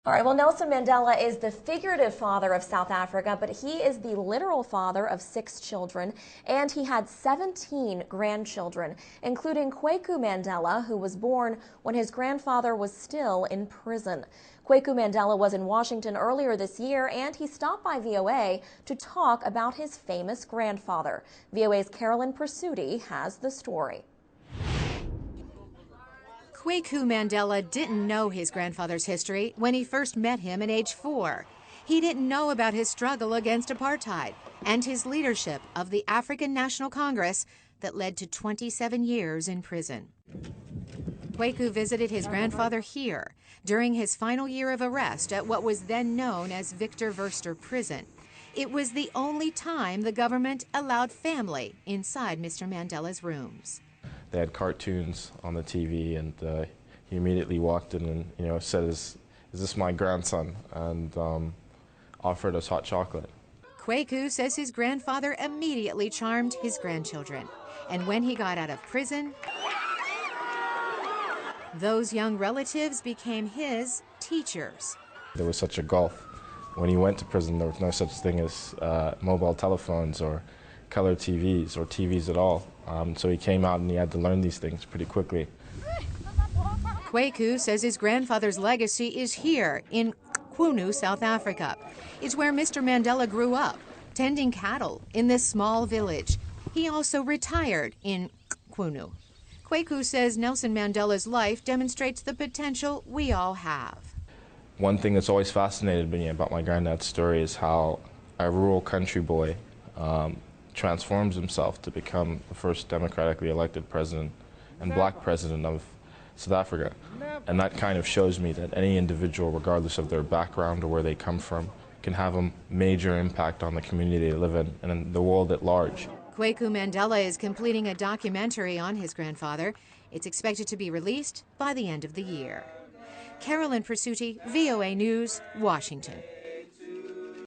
All right, well, Nelson Mandela is the figurative father of South Africa, but he is the literal father of 6 children, and he had 17 grandchildren, including Kweku Mandela, who was born when his grandfather was still in prison. Kweku Mandela was in Washington earlier this year, and he stopped by VOA to talk about his famous grandfather. VOA's Carolyn Presutti has the story. Kweku Mandela didn't know his grandfather's history when he first met him at age 4. He didn't know about his struggle against apartheid and his leadership of the African National Congress that led to 27 years in prison. Kweku visited his grandfather here during his final year of arrest at what was then known as Victor Verster Prison. It was the only time the government allowed family inside Mr. Mandela's rooms. They had cartoons on the TV, and he immediately walked in and said, "Is this my grandson?" and offered us hot chocolate. Kweku says his grandfather immediately charmed his grandchildren, and when he got out of prison, those young relatives became his teachers. There was such a gulf. When he went to prison, there was no such thing as mobile telephones or color TVs or TVs at all. So he came out and he had to learn these things pretty quickly. Kweku says his grandfather's legacy is here in Kwunu, South Africa. It's where Mr. Mandela grew up, tending cattle in this small village. He also retired in Kwunu. Kweku says Nelson Mandela's life demonstrates the potential we all have. One thing that's always fascinated me about my granddad's story is how a rural country boy transforms himself to become the first democratically elected president and black president of South Africa. And that kind of shows me that any individual, regardless of their background or where they come from, can have a major impact on the community they live in and in the world at large. Kweku Mandela is completing a documentary on his grandfather. It's expected to be released by the end of the year. Carolyn Presutti, VOA News, Washington.